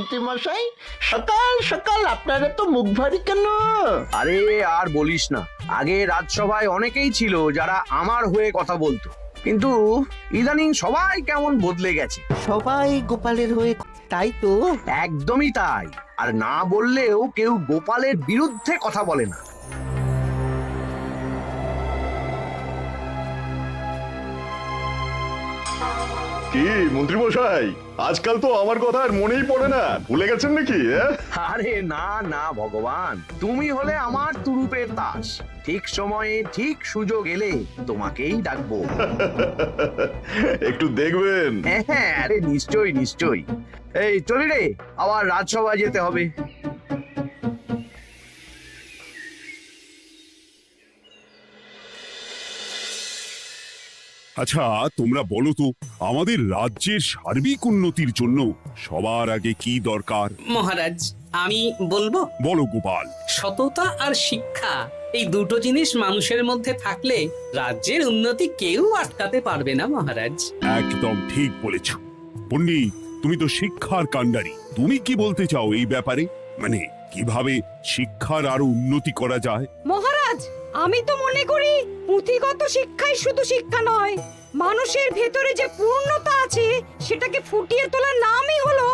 মন্ত্রী মশাই, সকাল সকাল আপনারা তো মুখ ভারী কেন? আরে আর বলিস না, আগে রাজসভায় অনেকেই ছিল যারা আমার হয়ে কথা বলতো, কিন্তু ইদানিং সবাই কেমন বদলে গেছে। সবাই গোপালের হয়ে, তাই তো? একদমই তাই। আর না বললেও কেউ গোপালের বিরুদ্ধে কথা বলে না। কি মন্ত্রী মশাই, আজকাল তো আমার কথা আর মনেই পড়ে না, ভুলে গেছেন নাকি? আরে না না ভগবান, তুমি হলে আমার তুরুপের তাস। ঠিক সময়ে ঠিক সুযোগ এলে তোমাকেই ডাকবো। একটু দেখবেন। হ্যাঁ, আরে নিশ্চয়ই নিশ্চয়ই। এই চলি রে, আবার রাজসভায় যেতে হবে। আচ্ছা, তোমরা বলো তো, আমাদের রাজ্যের সার্বিক উন্নতির জন্য সবার আগে কি দরকার? মহারাজ, আমি বলবো। বলো গোপাল। সততা আর শিক্ষা, এই দুটো জিনিস মানুষের মধ্যে থাকলে রাজ্যের উন্নতি কেউ আটকাতে পারবে না মহারাজ। একদম ঠিক বলেছ পণ্ডিত, তুমি তো শিক্ষার কাণ্ডারি। তুমি কি বলতে চাও এই ব্যাপারে? মানে কিভাবে শিক্ষার আরো উন্নতি করা যায়? মহারাজ, আমি তো মনে করি পুঁথিগত শিক্ষাই শুধু শিক্ষা নয়, মানুষের ভেতরে যে পূর্ণতা আছে সেটাকে ফুটিয়ে তোলার নামই হলো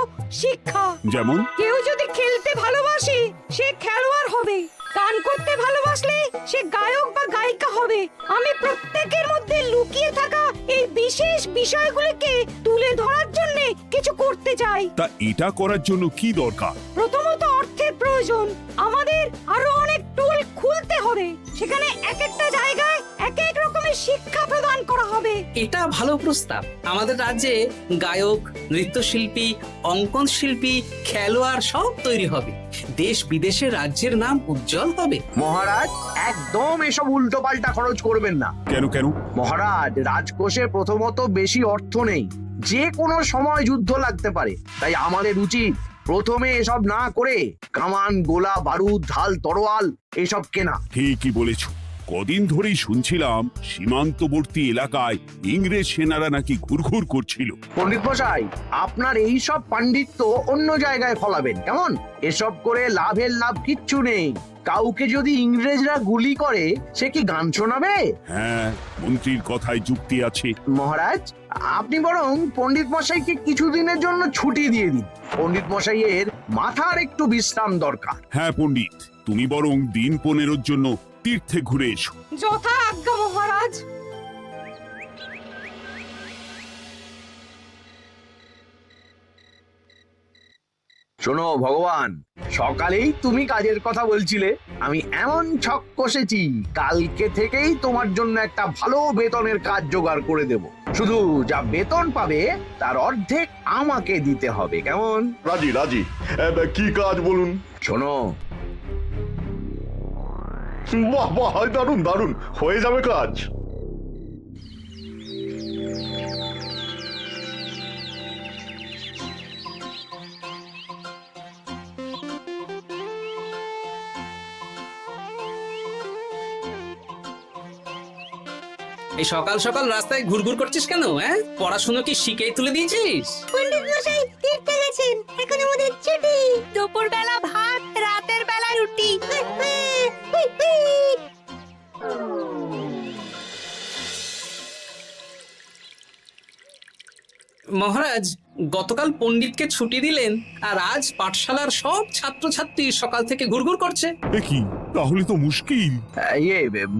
শিক্ষা। যেমন? কেউ যদি খেলতে ভালোবাসে সে খেলোয়াড় হবে, গান করতে ভালোবাসলে সে গায়ক বা গায়িকা হবে। আমি প্রত্যেকের মধ্যে লুকিয়ে থাকা এই বিশেষ বিষয়গুলিকে তুলে ধরার জন্য কিছু করতে চাই। তা এটা করার জন্য কি দরকার? প্রথমত অর্থের প্রয়োজন। আমাদের আরো অনেক টুল খুলতে হবে, সেখানে এক একটা জায়গায় এক এক রকমের শিক্ষা প্রদান করা হবে। এটা ভালো প্রস্তাব। আমাদের রাজ্যে গায়ক, নৃত্যশিল্পী, অঙ্কন শিল্পী, খেলোয়াড় সব তৈরি হবে। দেশ বিদেশে রাজ্যের নাম উজ্জ্বল হবে। মহারাজ, একদম এসব উল্টো পাল্টা খরচ করবেন না। কেন কেন? মহারাজ, রাজকোষে প্রথমত বেশি অর্থ নেই, যে কোনো সময় যুদ্ধ লাগতে পারে। তাই আমাদের উচিত প্রথমে এসব না করে কামান, গোলা বারুদ, ঢাল, তরোয়াল এসব কেনা। ঠিকই বলেছ। কদিন ধরেই শুনছিলাম সীমান্তবর্তী এলাকায় ইংরেজ সেনারা নাকি ঘুরঘুর করছিল। পণ্ডিত মশাই, আপনার এই সব পাণ্ডিত্য অন্য জায়গায় ফলাবেন কেমন? এসব করে লাভের লাভ কিচ্ছু নেই। কাউকে যদি ইংরেজরা গুলি করে সে কি গান শোনাবে? হ্যাঁ, মন্ত্রীর কথায় যুক্তি আছে। মহারাজ, আপনি বরং পণ্ডিত মশাইকে কিছুদিনের জন্য ছুটি দিয়ে দিন। পণ্ডিত মশাইয়ের মাথার একটু বিশ্রাম দরকার। হ্যাঁ পণ্ডিত, তুমি বরং দিন 15 জন্য তীর্থে ঘুরে এসো। যথা আজ্ঞা মহারাজ। শোনো ভগবান, সকালেই তুমি কাজের কথা বলছিলে, আমি এমন ছক কষেছি কালকে থেকেই তোমার জন্য একটা ভালো বেতনের কাজ জোগাড় করে দেব। শুধু যা বেতন পাবে তার অর্ধেক আমাকে দিতে হবে, কেমন? রাজি রাজি। কি কাজ বলুন? শোনো, বাহ বাহ, দারুণ দারুণ, হয়ে যাবে কাজ। এই সকাল সকাল রাস্তায় ঘুরঘুর করছিস কেন? পড়াশুনো কি শিখেই তুলে দিয়েছিস? পণ্ডিত মশাই তীর্থে গেছেন, এখন আমাদের ছুটি। দুপুর বেলা ভাত, রাতের বেলা রুটি। মহারাজ, গতকাল পণ্ডিতকে ছুটি দিলেন আর আজ পাঠশালার সব ছাত্রছাত্রী সকাল থেকে ঘুরঘুর করছে। কি, তাহলে তো মুশকিল।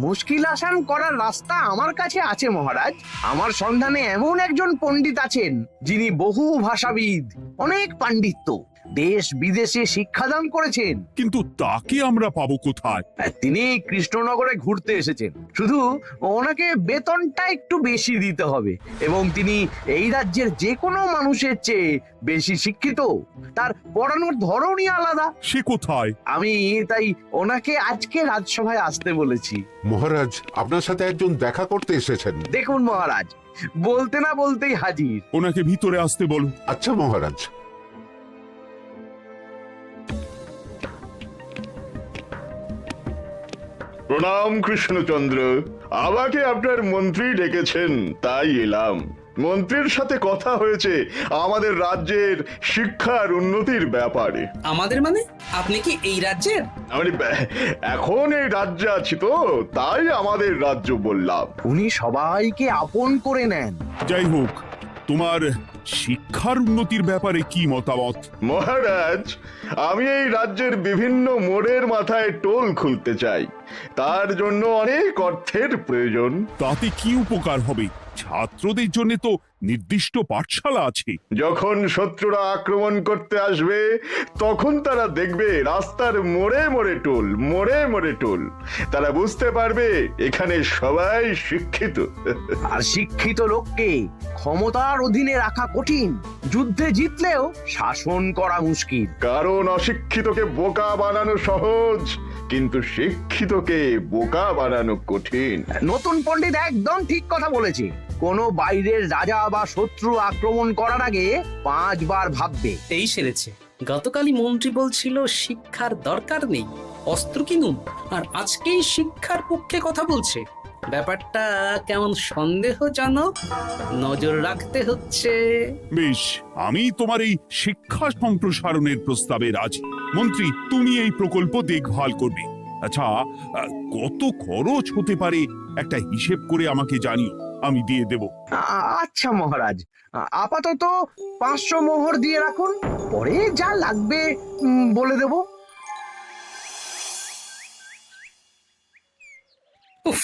মুশকিল আসান করার রাস্তা আমার কাছে আছে মহারাজ। আমার সন্ধানে এমন একজন পণ্ডিত আছেন যিনি বহু ভাষাবিদ, অনেক পাণ্ডিত্য, দেশ বিদেশে শিক্ষাদান করেছেন। কিন্তু তাকে আমরা পাবো কোথায়? তিনি কৃষ্ণনগরে ঘুরতে এসেছেন, শুধু ওনাকে বেতনটা একটু বেশি দিতে হবে, এবং তিনি এই রাজ্যের যে কোনো মানুষের চেয়ে বেশি শিক্ষিত। তার পড়ানোর ধরনই আলাদা। সে কোথায়? আমি তাই ওনাকে আজকে রাজসভায় আসতে বলেছি। মহারাজ, আপনার সাথে একজন দেখা করতে এসেছেন। দেখুন মহারাজ, বলতে না বলতেই হাজির। ওনাকে ভিতরে আসতে বলো। আচ্ছা মহারাজ। প্রণাম কৃষ্ণচন্দ্র, আমাকে আপনার মন্ত্রী ডেকেছেন, তাই এলাম। মন্ত্রীর সাথে কথা হয়েছে আমাদের রাজ্যের শিক্ষার উন্নতির ব্যাপারে। আমাদের মানে আপনি কি এই রাজ্যের? আমি এখন এই রাজ্যে আছি তো, তাই আমাদের রাজ্য বললাম। উনি সবাইকে আপন করে নেন। যাই হোক, তোমার শিক্ষার উন্নতির ব্যাপারে কি মতামত? মহারাজ, আমি এই রাজ্যের বিভিন্ন মোড়ের মাথায় টোল খুলতে চাই। তার জন্য অনেক অর্থের প্রয়োজন। তাতে কি উপকার হবে? ছাত্রদের জন্য তো নির্দিষ্ট পাঠশালা আছে। যখন শত্রুরা আক্রমণ করতে আসবে তখন তারা দেখবে রাস্তার মোড়ে মোড়ে টোল, মোড়ে মোড়ে টোল। তারা বুঝতে পারবে এখানে সবাই শিক্ষিত। আর শিক্ষিত লোককে ক্ষমতার অধীনে রাখা কঠিন, যুদ্ধে জিতলেও শাসন করা মুশকিল। কারণ অশিক্ষিতকে বোকা বানানো সহজ, কিন্তু শিক্ষিতকে বোকা বানানো কঠিন। নতুন পণ্ডিত একদম ঠিক কথা বলেছে। কোনো বাইরের রাজা বা শত্রু আক্রমণ করার আগে 5 বার ভাববে। এই সেরেছে। গতকালই মন্ত্রী বলছিল শিক্ষার দরকার নেই, অস্ত্র কিনুন, আর আজকেই শিক্ষার পক্ষে কথা বলছে। ব্যাপারটা কেমন সন্দেহজনক, নজর রাখতে হচ্ছে। বেশ, আমি তোমার এই শিক্ষা সম্প্রসারণের প্রস্তাবে রাজি। মন্ত্রী, তুমি এই প্রকল্প দেখভাল করবে। আচ্ছা, কত খরচ হতে পারে একটা হিসেব করে আমাকে জানিও, আমি দিয়ে দেব। আচ্ছা মহারাজ, আপাতত 500 মোহর দিয়ে রাখুন, পরে যা লাগবে বলে দেব। উফ,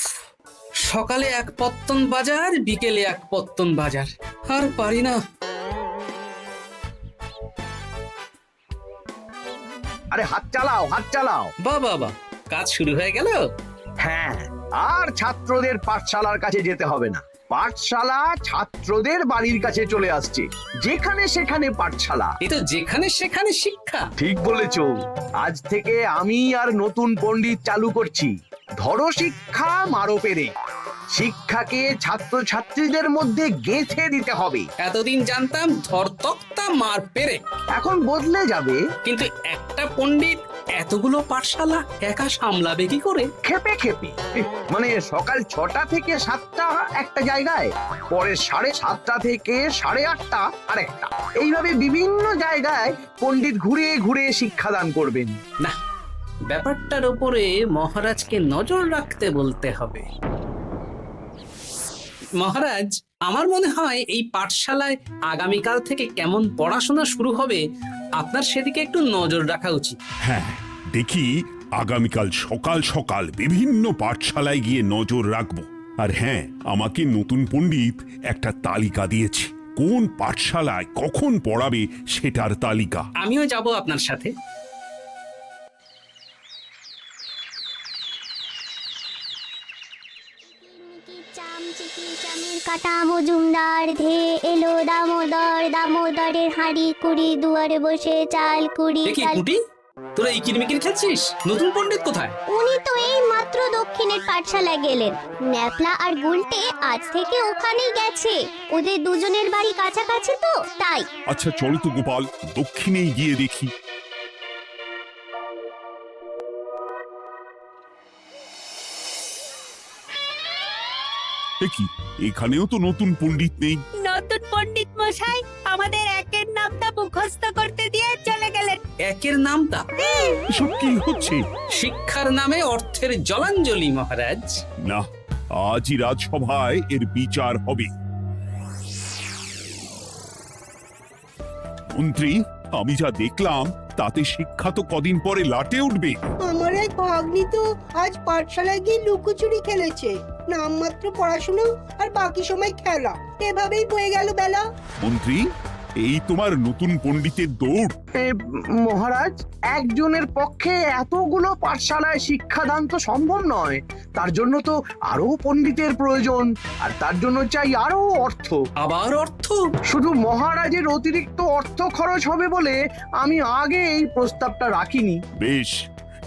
সকালে এক পত্তন বাজার, বিকেলে এক পত্তন বাজার, আর পারি না। আরে হাত চালাও, হাত চালাও। বাবা, কাজ শুরু হয়ে গেল। হ্যাঁ, আর ছাত্রদের পাঠশালার কাছে যেতে হবে না। পাঠশালা ছাত্রদের বাড়ির কাছে চলে আসছে। যেখানে সেখানে পাঠশালা। এই তো যেখানে সেখানে শিক্ষা। ঠিক বলেছো। আজ থেকে আমি আর নতুন পণ্ডিত চালু করছি। ধরো শিক্ষা, মারো পেরে। শিক্ষাকে ছাত্রছাত্রীদের মধ্যে গেঁথে দিতে হবে। এতদিন জানতাম ধরতক্তা মার পেরে, এখন বদলে যাবে। কিন্তু একটা পণ্ডিত এতগুলো পাঠশালা একা সামলাবে কি করে? খেপে খেপে। মানে সকাল 6টা থেকে 7টা একটা জায়গায়, পরে 7:30 থেকে 8:30 আরেকটা। এইভাবে বিভিন্ন জায়গায় পণ্ডিত ঘুরে ঘুরে শিক্ষাদান করবেন। না, ব্যাপারটার উপরে মহারাজকে নজর রাখতে বলতে হবে। মহারাজ, আমার মনে হয় এই পাঠশালায় আগামীকাল থেকে কেমন পড়াশোনা শুরু হবে, আপনার সেদিকে একটু নজর রাখা উচিত। হ্যাঁ, দেখি আগামীকাল সকাল সকাল বিভিন্ন পাঠশালায় গিয়ে নজর রাখবো। আর হ্যাঁ, আমাকে নতুন পণ্ডিত একটা তালিকা দিয়েছে, কোন পাঠশালায় কখন পড়াবে সেটার তালিকা। আমিও যাব আপনার সাথে। কাটা মজুমদার ধে এলো দামোদর, দামোদরের হাঁড়ি কুড়ি, দুয়ারে বসে চাল কুড়ি। দেখি কুটি, তোরা এই কিরমিকির খেলছিস? নতুন পণ্ডিত কোথায়? উনি তো এই মাত্র দক্ষিণের পাঠশালায় গেলেন। ন্যাপলা আর গুলটে আজ থেকে ওখানেই গেছে। ওদের দুজনের বাড়ি কাছাকাছি তো, তাই। আচ্ছা চলো তো গোপাল, দক্ষিণেই গিয়ে দেখি। দেখি এখানেও তো নতুন পণ্ডিত নেই। নতুন পণ্ডিত মশাই আমাদের একের নামটা মুখস্থ করতে দিয়ে চলে গেলেন। একের নামটা? এসব কি হচ্ছে? শিক্ষার নামে অর্থের জলাঞ্জলি মহারাজ। না, আজই রাজসভায় এর বিচার হবে। মন্ত্রী, আমি যা দেখলাম তাতে শিক্ষা তো কদিন পরে লাটে উঠবে। আমার এক ভাগ্নি তো আজ পাঠশালায় গিয়ে লুকোচুরি খেলেছে। নামমাত্র পড়াশুনো আর বাকি সময় খেলা, এভাবেই বয়ে গেল বেলা। মন্ত্রী, এই তোমার নতুন পণ্ডিতের দৌড়। মহারাজ, একজনের পক্ষে এতগুলো পাঠশালায় শিক্ষাদান তো সম্ভব নয়। তার জন্য তো আরো পণ্ডিতের প্রয়োজন, আর তার জন্য চাই আরো অর্থ। আবার অর্থ? শুধু মহারাজের অতিরিক্ত অর্থ খরচ হবে বলে আমি আগে এই প্রস্তাবটা রাখিনি। বেশ,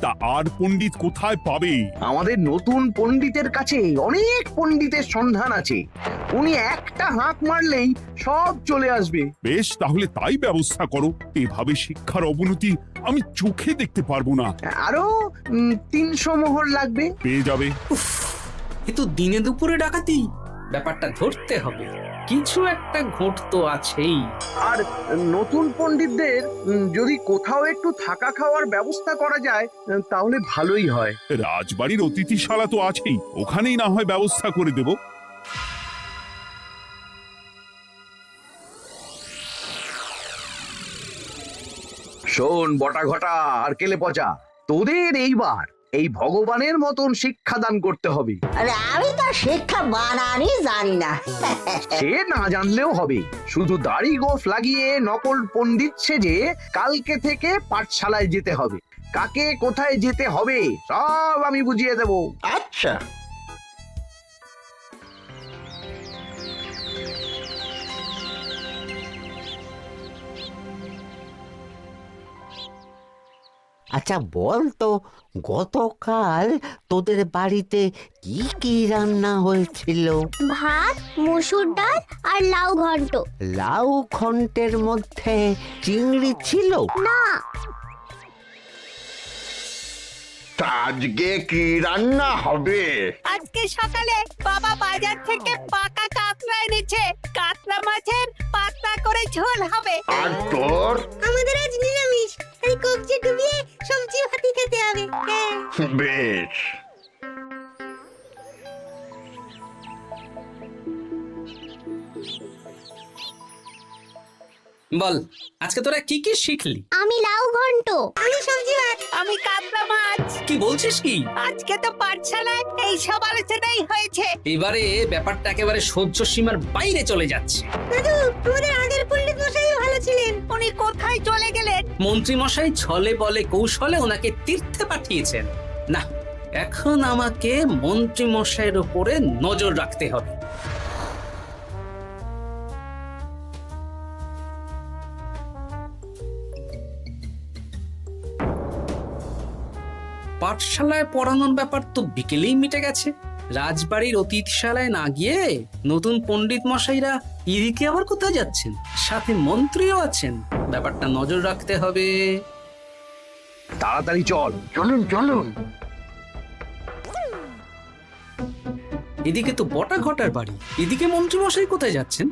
তা আর পণ্ডিত কোথায় পাবে? আমাদের নতুন পণ্ডিতের কাছে অনেক পণ্ডিতের সন্ধান আছে। উনি একটা হাঁক মারলেই সব চলে আসবে। বেশ, তাহলে তাই ব্যবস্থা করো। এভাবে শিক্ষার অবনতি আমি চোখে দেখতে পারবো না। আরো 300 মোহর লাগবে। পেয়ে যাবে। উফ, এ তো দিনে দুপুরে ডাকাতি। ব্যাপারটা ধরতে হবে। কিছু একটা ঘোট তো আছেই। আর নতুন পণ্ডিতদের যদি কোথাও একটু থাকা খাওয়ার ব্যবস্থা করা যায় তাহলে ভালোই হয়। রাজবাড়ির অতিথিশালা তো আছেই, ওখানেই না হয় ব্যবস্থা করে দেব। শোন বটা ঘটা আর কেলে পচা, তোদের এইবার এই ভগবানের মতন শিক্ষাদান করতে হবে। আরে আমি তো শিক্ষা বানানই জানি না। সে না জানলেও হবে, শুধু দাড়ি গোঁফ লাগিয়ে নকল পণ্ডিত সেজে কালকে থেকে পাঠশালায় যেতে হবে। কাকে কোথায় যেতে হবে সব আমি বুঝিয়ে দেব। আচ্ছা, আচ্ছা বল তো, গতকাল তোদের বাড়িতে কি কি রান্না হয়েছিল? ভাত, মসুর ডাল আর লাউ ঘন্ট। লাউ ঘন্টের মধ্যে চিংড়ি ছিল? না, তা আজকে কি রান্না হবে? আজকে সকালে বাবা বাজার থেকে পাকা কাতলা এনেছে। কাতলা মাছের পাতলা করে ঝোল হবে। আর তোর? আমাদের আজ নিরামিষ, এই কবজি ডুবিয়ে সবজি ভাতি খেতে হবে। হ্যাঁ। বেশ। বল, আজকে তোরা কি কি শিখলি? আমি লাউ ঘন্ট। আমি সবজি ভাত। আমি কাতলা মাছ। কি বলছিস কি? আজকে তো পাঠশালায় এই সব আলোচনাই হয়েছে। এবারে ব্যাপারটা একেবারে সহ্য সীমার বাইরে চলে যাচ্ছে। দাদু, আমাদের আগের পণ্ডিত মশাই ভালো ছিলেন। উনি কোথায় চলে গেলেন? মন্ত্রী মশাই ছলে বলে কৌশলে ওনাকে তীর্থে পাঠিয়েছেন। না, এখন আমাকে মন্ত্রী মশাইয়ের উপরে নজর রাখতে হবে। পাঠশালায় পড়ানোর ব্যাপার তো বিকেলেই মিটে গেছে। রাজবাড়ির অতিথিশালায় না গিয়ে নতুন পণ্ডিত মশাইরা এদিকে আবার কোথায় যাচ্ছেন? সাথে মন্ত্রীও আছেন, ব্যাপারটা নজর রাখতে হবে। তাড়াতাড়ি চল। চলুন চলুন। এদিকে তো বটা ঘটার বাড়ি, এদিকে মন্ত্রী মশাই কোথায় যাচ্ছেন?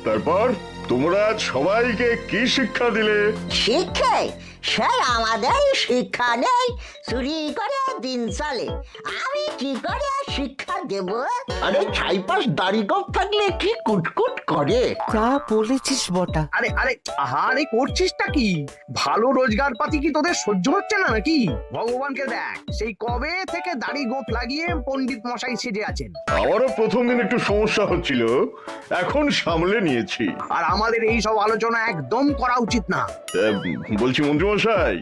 তারপর তোমরা সবাইকে কি শিক্ষা দিলে? শিক্ষাই সে আমাদের শিক্ষা নেই, চুরি করে দিন চলে। আমি কি করে শিক্ষা দেব? আরে ছাইপাশ দাড়ি গোঁফ থাকলে কি কুটকুট করে। যা বলেছিস বটা। আরে আরে আহারে করছিসটা কি? ভালো রোজগার পাতি কি তোদের সহ্য হচ্ছে না নাকি? ভগবানকে দেখ, সেই কবে থেকে দাড়ি গোঁফ লাগিয়ে পণ্ডিত মশাই সেজে আছেন। আমারও প্রথম দিন একটু সমস্যা হচ্ছিল, এখন সামলে নিয়েছি। আর আমাদের এই সব আলোচনা একদম করা উচিত না। বলছি মন্ত্রীমশাই,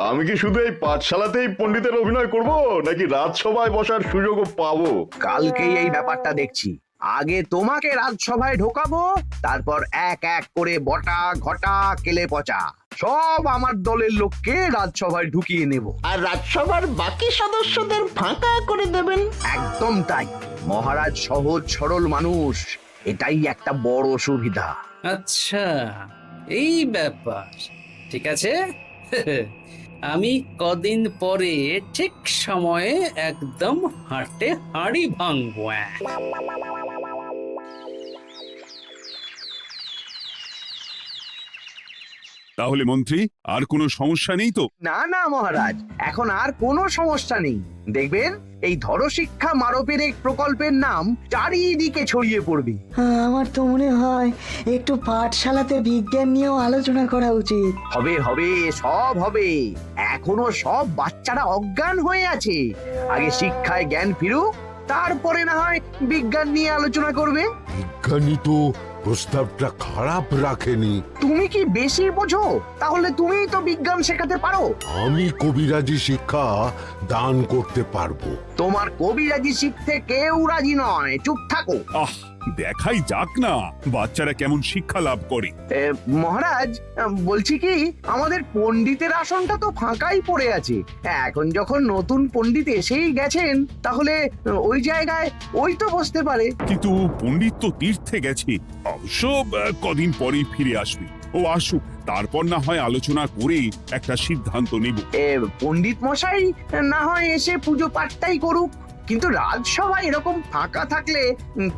আমি কি শুধু এই পাঠশালাতেই পণ্ডিতের অভিনয় করব, নাকি রাজসভায় বসার সুযোগও পাবো? কালকেই এই ব্যাপারটা দেখছি। আগে তোমাকে রাজসভায় ঢোকাবো, তারপর এক এক করে বটা ঘটা কেলে পচা সব আমার দলের লোককে রাজসভায় ঢুকিয়ে নেব। আর রাজসভার বাকি সদস্যদের ফাঁকা করে দেবেন। একদম তাই। মহারাজ সহজ সরল মানুষ, এটাই একটা বড় সুবিধা। আচ্ছা, এই ব্যাপার। ঠিক আছে, আমি কদিন পরে ঠিক সময়ে একদম হাটে হাঁড়ি ভাঙবো। তাহলে মন্ত্রী, আর কোনো সমস্যা নেই তো? না না মহারাজ, এখন আর কোনো সমস্যা নেই। দেখবেন এই ধরশিক্ষা মারপের এক প্রকল্পের নাম চারিদিকে ছড়িয়ে পড়বে। আমার তো মনে হয় একটু পাঠশালাতে বিজ্ঞান নিয়েও আলোচনা করা উচিত। হবে হবে, সব হবে। এখনো সব বাচ্চারা অজ্ঞান হয়ে আছে। আগে শিক্ষায় জ্ঞান ফিরুক, তারপরে না হয় বিজ্ঞান নিয়ে আলোচনা করবে। বিজ্ঞানী তো প্রস্তাবটা খারাপ রাখেনি। তুমি কি বেশি বোঝো? তাহলে তুমিই তো বিজ্ঞান শেখাতে পারো। আমি কবিরাজি শিক্ষা দান করতে পারবো। তোমার কবিরাজি শিখতে কেউ রাজি নয়, চুপ থাকো। আহ, দেখাই যাক না বাচ্চারা কেমন শিক্ষা লাভ করে। মহারাজ, বলছি কি, আমাদের পণ্ডিতের আসনটা তো ফাঁকাই পড়ে আছে। এখন যখন নতুন পণ্ডিত এসেই গেছেন, তাহলে ওই জায়গায় ওই তো বসতে পারে। কিন্তু পণ্ডিত তো তীর্থে গেছে, অবশ্য কদিন পরেই ফিরে আসবে। ও আসুক, তারপর না হয় আলোচনা করে একটা সিদ্ধান্ত নেব। পণ্ডিত মশাই না হয় এসে পুজো পাঠটাই করুক, কিন্তু রাজসভা এরকম ফাঁকা থাকলে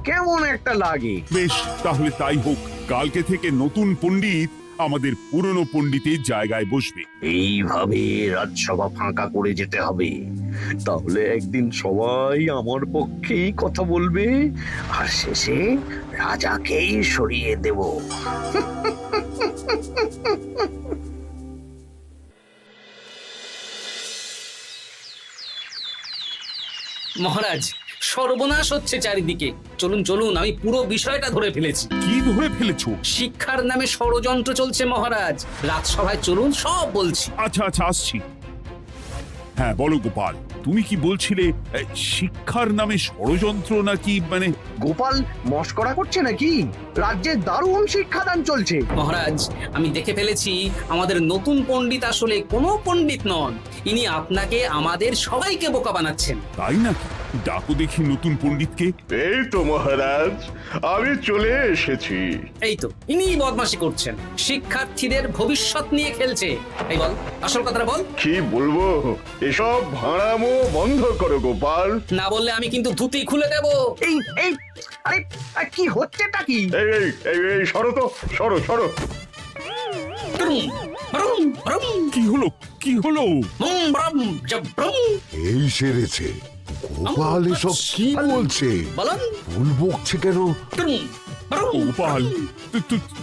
কেমন একটা লাগে। বেশ, তাহলে তাই হোক। কালকে থেকে নতুন পণ্ডিত আমাদের পুরনো পণ্ডিতের জায়গায় বসবে। এইভাবে রাজসভা ফাঁকা করে যেতে হবে, তাহলে একদিন সবাই আমার পক্ষেই কথা বলবে, আর শেষে রাজাকেই সরিয়ে দেব। মহারাজ, সর্বনাশ হচ্ছে চারিদিকে। চলুন চলুন, আমি পুরো বিষয়টা ধরে ফেলেছি। কি ধরে ফেলেছো? শিক্ষার নামে ষড়যন্ত্র চলছে মহারাজ। রাজসভায় চলুন, সব বলছি। আচ্ছা আচ্ছা, আসছি। হ্যাঁ বলো গোপাল, তুমি কি বলছিলে শিক্ষার নামে ষড়যন্ত্র নাকি? মানে গোপাল মস্করা করছে নাকি? রাজ্যে দারুণ শিক্ষাদান চলছে। মহারাজ, আমি দেখে ফেলেছি আমাদের নতুন পণ্ডিত আসলে কোনো পণ্ডিত নন। ইনি আপনাকে, আমাদের সবাইকে বোকা বানাচ্ছেন। তাই নাকি? ডাকো দেখি নতুন পণ্ডিতকে। এই তো মহারাজ, আমি চলে এসেছি। এই তো ইনিই বদমাশি করছেন, শিক্ষার্থীদের ভবিষ্যৎ নিয়ে খেলছে। এই বল, আসল কথাটা বল। কি বলবো, এসব ভাড়ামো বন্ধ করো গোপাল। না বললে আমি কিন্তু ধুতি খুলে দেব। এই এই আরে কি হচ্ছেটা কি? এই এই এই এই সরো তো, সরো সরো। ব্রুম, ব্রুম, ব্রুম, কি হলো, কি হলো? বুম, ব্রুম, জব, ব্রুম। এই সেরেছে। গোপাল এসব কি বলছে? বলুন। ভুল বকছে কেন? ব্রুম, ব্রুম, গোপাল,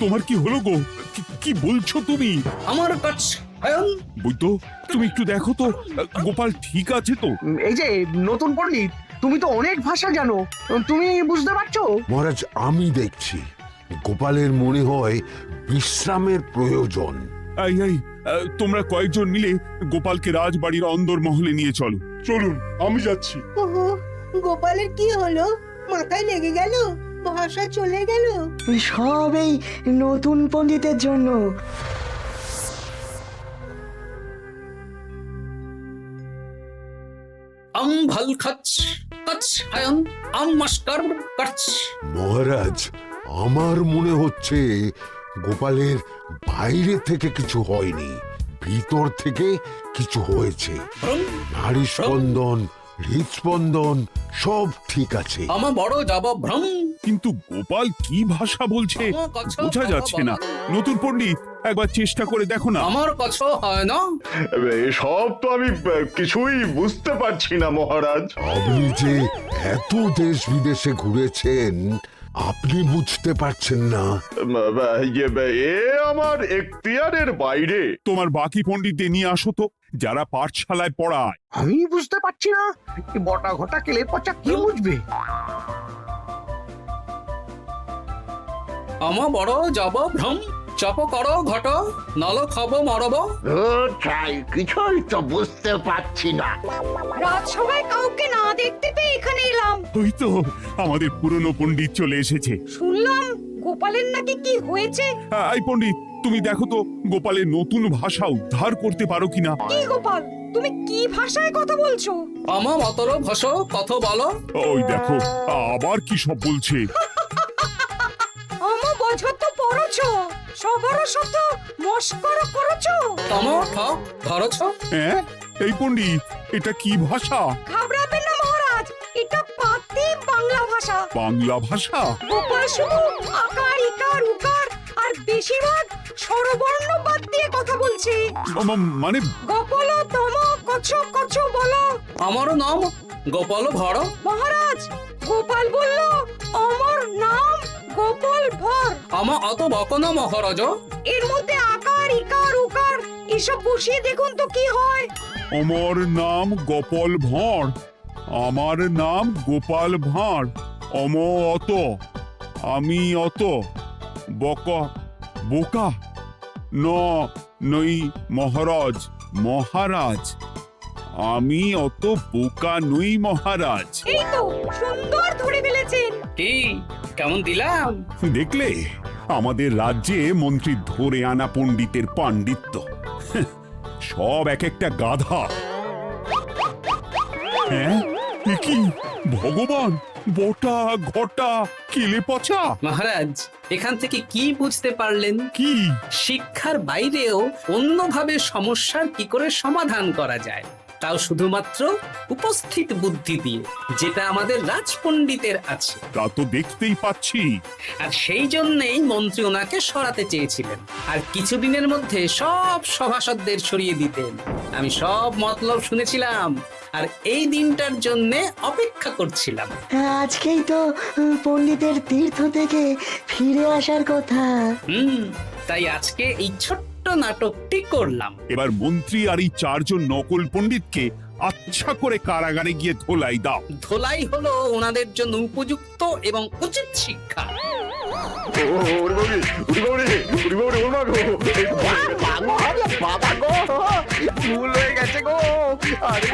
তোমার কি হলো গো? কি বলছো তুমি? আমার কাছ হায়ন। বৈদ্য, তুমি একটু দেখো তো গোপাল ঠিক আছে তো? এই যে নতুন পণ্ডিত, তুমি তো অনেক ভাষা জানো, তুমি বুঝতে পারছো? মহারাজ, আমি দেখছি গোপালের মনে হয় বিশ্রামের প্রয়োজন। এই এই, তোমরা কয়েকজন মিলে গোপালকে রাজবাড়ির অন্দর মহলে নিয়ে চলো। চলুন, আমি যাচ্ছি। ওহো, গোপালের কি হলো? মাথায় লেগে গেল? ভাষা চলে গেল? সব এই নতুন পণ্ডিতের জন্য। আম ভাল খাচ কাচ হায়ন, আম মাস্টার কাচ। মহারাজ, আমার মনে হচ্ছে গোপালের বাইরে থেকে কিছু হয়নি, ভিতর থেকে কিছু হয়েছে। ব্রুম, নাড়ি স্পন্দন, হৃদস্পন্দন সব ঠিক আছে। আমার বড় যাব ভ্রম। কিন্তু গোপাল কি ভাষা বলছে বোঝা যাচ্ছে না। নতুন পণ্ডিত, একবার চেষ্টা করে দেখো না। আমার কাছে হয় না। এসব তো আমি কিছুই বুঝতে পারছি না মহারাজ। আপনি যে এত দেশ বিদেশে ঘুরেছেন, আপনি বুঝতে পারছেন না? এ আমার এখতিয়ারের বাইরে। তোমার বাকি পণ্ডিতদের নিয়ে আসো তো, যারা পাঠশালায় পড়ায়। আমি বুঝতে পারছি না, বটা ঘটা কেলে পচা কি বুঝবে? আমার বড় যাব ভ্রম। চপ করো ঘট, নল খাব মরব। কিছুই তো বুঝতে পারছি না। রাজসভায় কাউকে না দেখতে পেয়ে এখানে এলাম। ওই তো আমাদের পুরনো পণ্ডিত চলে এসেছে। শুনলাম গোপালের নাকি কি হয়েছে। এই পণ্ডিত, তুমি দেখো তো গোপালের নতুন ভাষা উদ্ধার করতে পারো কিনা। কি গোপাল, তুমি কি ভাষায় কথা বলছো? আমার মতর ভাষ কত বলো। ওই দেখো আবার কি সব বলছে। আমো বছর তো পড়ছো, সবার সাথে মস্করা করছো। তম ঠক ধরছ। হ্যাঁ, এই পণ্ডিত, এটা কি ভাষা? ঘাবড়াবেন না মহারাজ, এটা পাতি বাংলা ভাষা। বাংলা ভাষা? গোপাল শুধু আকার ইকার উকার আর বেশিরভাগ স্বরবর্ণ বাদ দিয়ে কথা বলছে। মানে গোপাল তম কছ কছ বলো। আমার নাম গোপাল ভর। মহারাজ, গোপাল বলল আমার নাম গোপাল ভর। আমার অত বকনা মহারাজ। এর মধ্যে আকার ইকার উকার এসব বসিয়ে দেখুন তো কি হয়। আমার নাম গোপাল ভাঁড়। আমার নাম গোপাল ভাঁড়। অত, আমি অত, বকা বোকা, নই মহারাজ, মহারাজ। আমি অত বোকা নই মহারাজ। এই তো সুন্দর ধরে ফেলেছেন। কি কেমন দিলাম? দেখলে আমাদের রাজ্যে মন্ত্রী ধরে আনা পণ্ডিতের পাণ্ডিত্য। সব এক একটা গাধা। হ্যাঁ এ কি ভগবান, বটা ঘটা কেলে পচা। মহারাজ এখান থেকে কি বুঝতে পারলেন? কি? শিক্ষার বাইরেও অন্যভাবে সমস্যার কি করে সমাধান করা যায়, তাও শুধুমাত্র উপস্থিত বুদ্ধি দিয়ে, যেটা আমাদের রাজপণ্ডিতের আছে। তা তো দেখতেই পাচ্ছি। আর সেই জন্যেই মন্ত্রী ওনাকে সরাতে চেয়েছিলেন, আর কিছুদিনের মধ্যে সব সভাসদদের সরিয়ে দিতেন। আমি সব মতলব শুনেছিলাম, আর এই দিনটার জন্য অপেক্ষা করছিলাম। আজকেই তো পণ্ডিতের তীর্থ থেকে ফিরে আসার কথা। তাই আজকে এই ছোট্ট নাটকটি করলাম। এবার মন্ত্রী আর এই 4 জন নকল পণ্ডিতকে আচ্ছা করে কারাগারে গিয়ে ধোলাই দাও। ধোলাই হলো ওনাদের জন্য উপযুক্ত এবং উচিত শিক্ষা। বাবা গো, ভুল হয়ে গেছে গো। আরে